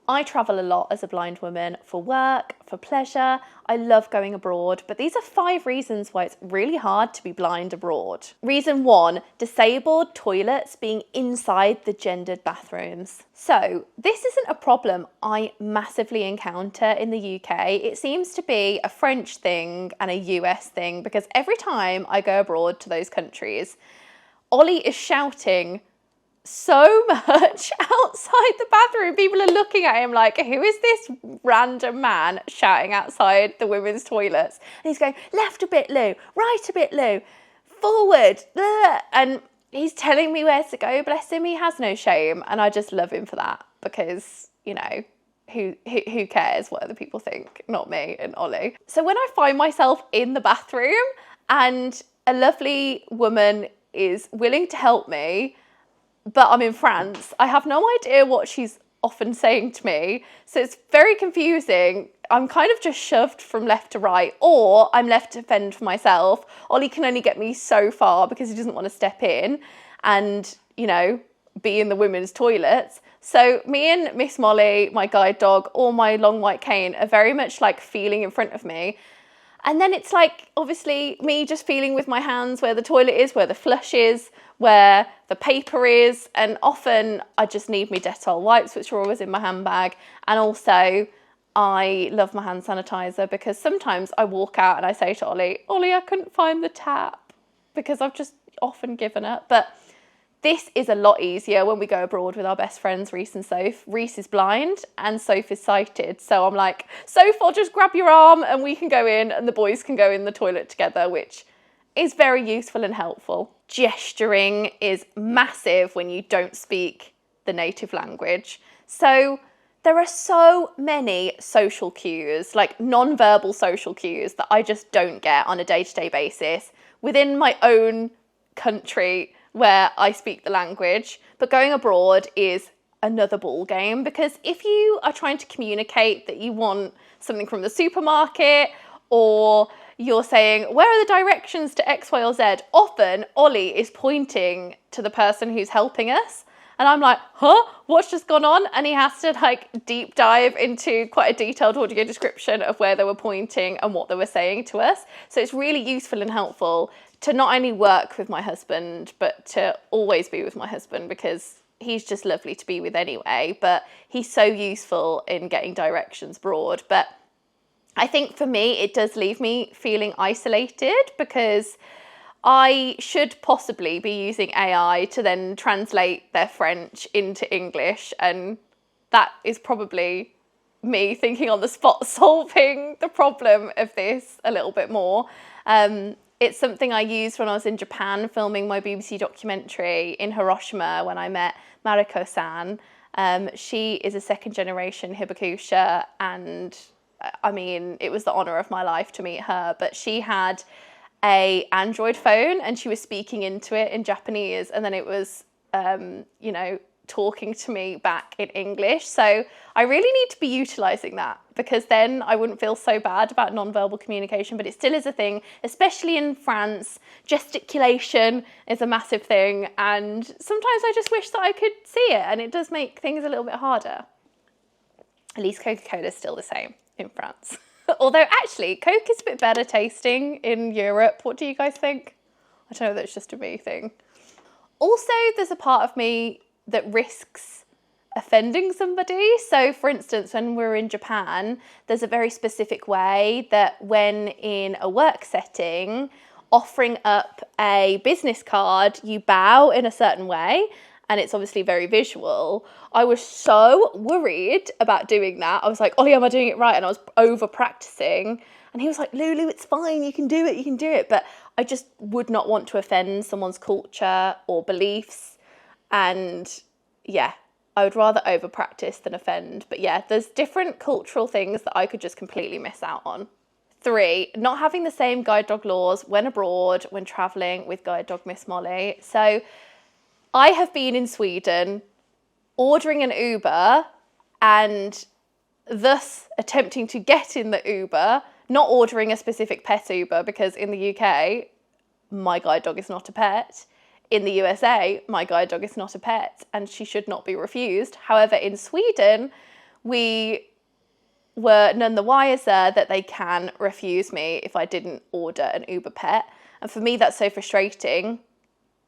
I travel a lot as a blind woman for work, for pleasure. I love going abroad, but these are 5 reasons why it's really hard to be blind abroad. Reason 1, disabled toilets being inside the gendered bathrooms. So this isn't a problem I massively encounter in the UK. It seems to be a French thing and a US thing, because every time I go abroad to those countries, Ollie is shouting so much outside the bathroom. People are looking at him like, who is this random man shouting outside the women's toilets? And he's going, left a bit, Lou, right a bit, Lou, forward, and he's telling me where to go. Bless him, he has no shame, and I just love him for that, because, you know, who cares what other people think? Not me and Ollie. So when I find myself in the bathroom and a lovely woman is willing to help me, but I'm in France, I have no idea what she's often saying to me. So it's very confusing. I'm kind of just shoved from left to right, or I'm left to fend for myself. Ollie can only get me so far because he doesn't want to step in and, you know, be in the women's toilets. So me and Miss Molly, my guide dog, or my long white cane are very much like feeling in front of me. And then it's like, obviously, me just feeling with my hands where the toilet is, where the flush is, where the paper is. And often I just need my Dettol wipes, which are always in my handbag. And also, I love my hand sanitizer, because sometimes I walk out and I say to Ollie, I couldn't find the tap, because I've just often given up. But this is a lot easier when we go abroad with our best friends, Reese and Soph. Reese is blind and Soph is sighted. So I'm like, Soph, I'll just grab your arm and we can go in, and the boys can go in the toilet together, which is very useful and helpful. Gesturing is massive when you don't speak the native language. So there are so many social cues, like non-verbal social cues, that I just don't get on a day-to-day basis within my own country where I speak the language. But going abroad is another ball game, because if you are trying to communicate that you want something from the supermarket, or you're saying, where are the directions to X, Y, or Z? Often Ollie is pointing to the person who's helping us. And I'm like, what's just gone on? And he has to like deep dive into quite a detailed audio description of where they were pointing and what they were saying to us. So it's really useful and helpful to not only work with my husband, but to always be with my husband, because he's just lovely to be with anyway, but he's so useful in getting directions abroad. But I think for me, it does leave me feeling isolated, because I should possibly be using AI to then translate their French into English, and that is probably me thinking on the spot, solving the problem of this a little bit more. It's something I used when I was in Japan filming my BBC documentary in Hiroshima, when I met Mariko-san. She is a 2nd generation Hibakusha, and I mean, it was the honour of my life to meet her, but she had a Android phone and she was speaking into it in Japanese, and then it was, you know, talking to me back in English. So I really need to be utilising that, because then I wouldn't feel so bad about non-verbal communication. But it still is a thing, especially in France. Gesticulation is a massive thing, and sometimes I just wish that I could see it, and it does make things a little bit harder. At least Coca-Cola is still the same in France. Although actually Coke is a bit better tasting in Europe. What do you guys think? I don't know, that's just a me thing. Also, there's a part of me that risks offending somebody. So for instance, when we're in Japan, there's a very specific way that when in a work setting, offering up a business card, you bow in a certain way, and it's obviously very visual. I was so worried about doing that. I was like, Ollie, am I doing it right? And I was over practicing. And he was like, Lulu, it's fine, you can do it, you can do it. But I just would not want to offend someone's culture or beliefs. And yeah, I would rather over practice than offend. But yeah, there's different cultural things that I could just completely miss out on. 3, not having the same guide dog laws when abroad, when traveling with guide dog Miss Molly. So I have been in Sweden ordering an Uber and thus attempting to get in the Uber, not ordering a specific pet Uber, because in the UK, my guide dog is not a pet. In the USA, my guide dog is not a pet and she should not be refused. However, in Sweden, we were none the wiser that they can refuse me if I didn't order an Uber Pet. And for me, that's so frustrating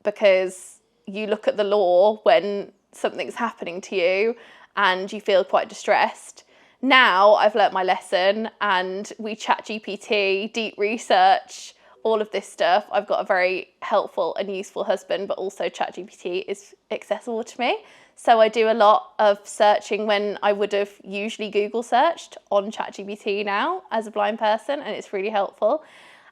because you look at the law when something's happening to you and you feel quite distressed. Now I've learnt my lesson and we ChatGPT, deep research, all of this stuff. I've got a very helpful and useful husband, but also ChatGPT is accessible to me. So I do a lot of searching when I would have usually Google searched on ChatGPT now as a blind person, and it's really helpful.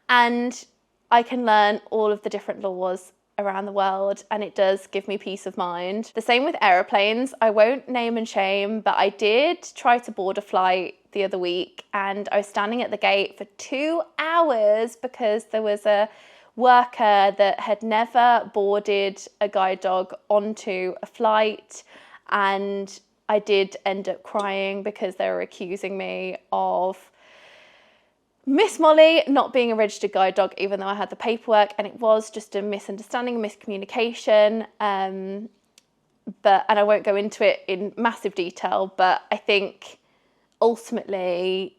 And I can learn all of the different laws around the world, and it does give me peace of mind. The same with aeroplanes. I won't name and shame, but I did try to board a flight the other week, and I was standing at the gate for 2 hours because there was a worker that had never boarded a guide dog onto a flight, and I did end up crying because they were accusing me of Miss Molly not being a registered guide dog, even though I had the paperwork, and it was just a misunderstanding, miscommunication. And I won't go into it in massive detail, but I think ultimately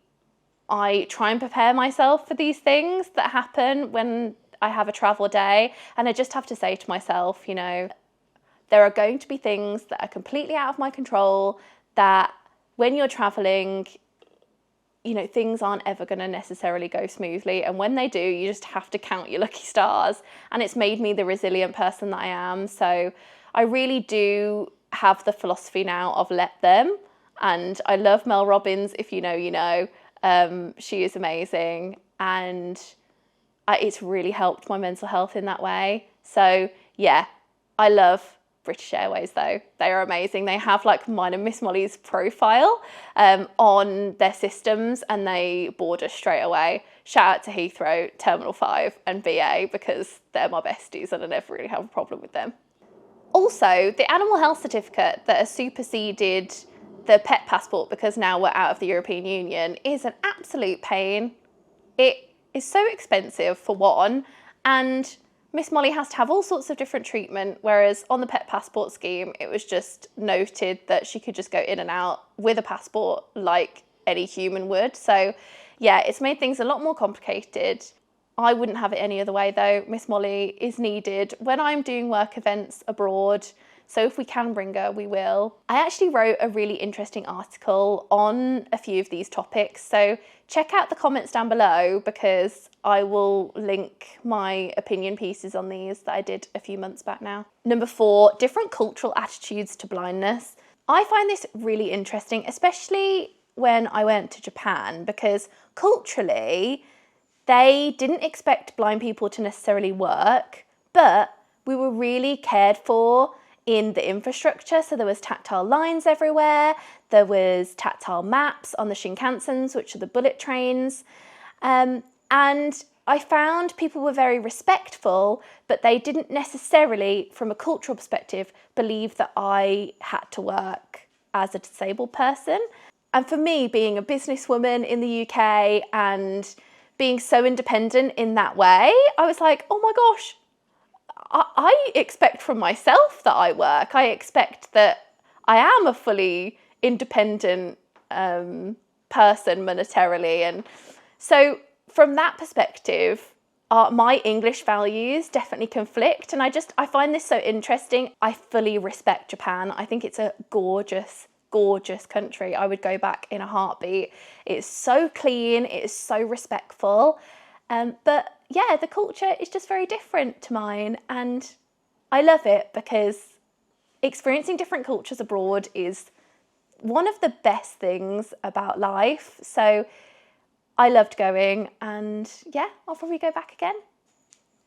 I try and prepare myself for these things that happen when I have a travel day. And I just have to say to myself, you know, there are going to be things that are completely out of my control, that when you're traveling, you know, things aren't ever going to necessarily go smoothly. And when they do, you just have to count your lucky stars. And it's made me the resilient person that I am. So I really do have the philosophy now of let them. And I love Mel Robbins. If you know, you know. She is amazing. And it's really helped my mental health in that way. So yeah, I love British Airways though. They are amazing. They have like mine and Miss Molly's profile on their systems, and they board us straight away. Shout out to Heathrow, Terminal 5 and BA, because they're my besties and I never really have a problem with them. Also, the animal health certificate that has superseded the pet passport because now we're out of the European Union is an absolute pain. It is so expensive for one, and Miss Molly has to have all sorts of different treatment, whereas on the pet passport scheme, it was just noted that she could just go in and out with a passport like any human would. So yeah, it's made things a lot more complicated. I wouldn't have it any other way though. Miss Molly is needed when I'm doing work events abroad. So if we can bring her, we will. I actually wrote a really interesting article on a few of these topics. So check out the comments down below because I will link my opinion pieces on these that I did a few months back now. Number 4, different cultural attitudes to blindness. I find this really interesting, especially when I went to Japan, because culturally, they didn't expect blind people to necessarily work, but we were really cared for in the infrastructure. So there was tactile lines everywhere. There was tactile maps on the Shinkansens, which are the bullet trains. And I found people were very respectful, but they didn't necessarily, from a cultural perspective, believe that I had to work as a disabled person. And for me, being a businesswoman in the UK and being so independent in that way, I was like, oh my gosh, I expect from myself that I work. I expect that I am a fully independent person monetarily. And so from that perspective, my English values definitely conflict. And I find this so interesting. I fully respect Japan. I think it's a gorgeous, gorgeous country. I would go back in a heartbeat. It's so clean. It is so respectful. But yeah, the culture is just very different to mine, and I love it because experiencing different cultures abroad is one of the best things about life. So I loved going, and yeah, I'll probably go back again.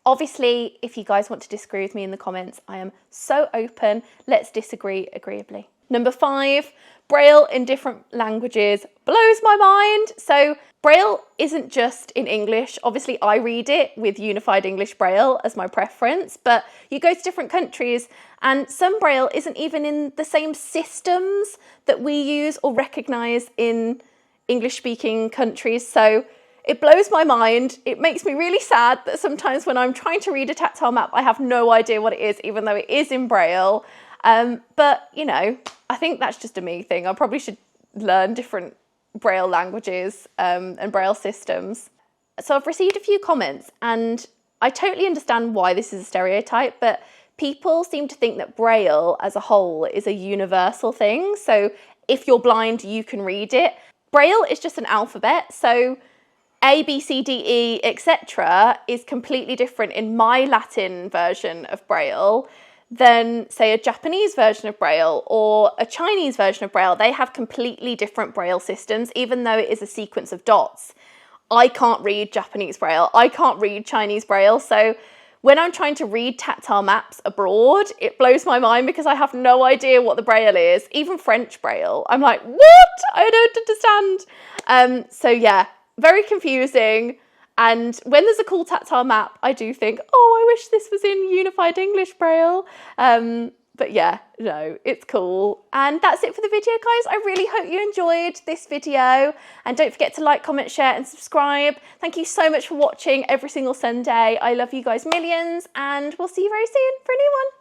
Obviously, if you guys want to disagree with me in the comments, I am so open. Let's disagree agreeably. Number 5, Braille in different languages blows my mind. So Braille isn't just in English. Obviously, I read it with Unified English Braille as my preference, but you go to different countries and some Braille isn't even in the same systems that we use or recognise in English-speaking countries. So it blows my mind. It makes me really sad that sometimes when I'm trying to read a tactile map, I have no idea what it is, even though it is in Braille. But, you know, I think that's just a me thing. I probably should learn different Braille languages and Braille systems. So I've received a few comments, and I totally understand why this is a stereotype, but people seem to think that Braille as a whole is a universal thing. So if you're blind, you can read it. Braille is just an alphabet, so A, B, C, D, E, etc. is completely different in my Latin version of Braille than, say, a Japanese version of Braille or a Chinese version of Braille. They have completely different Braille systems, even though it is a sequence of dots. I can't read Japanese Braille. I can't read Chinese Braille. So when I'm trying to read tactile maps abroad, it blows my mind because I have no idea what the Braille is. Even French Braille, I'm like, what? I don't understand. So yeah, very confusing. And when there's a cool tactile map, I do think, oh, I wish this was in Unified English Braille. But yeah, no, it's cool. And that's it for the video, guys. I really hope you enjoyed this video. And don't forget to like, comment, share, and subscribe. Thank you so much for watching every single Sunday. I love you guys millions, and we'll see you very soon for a new one.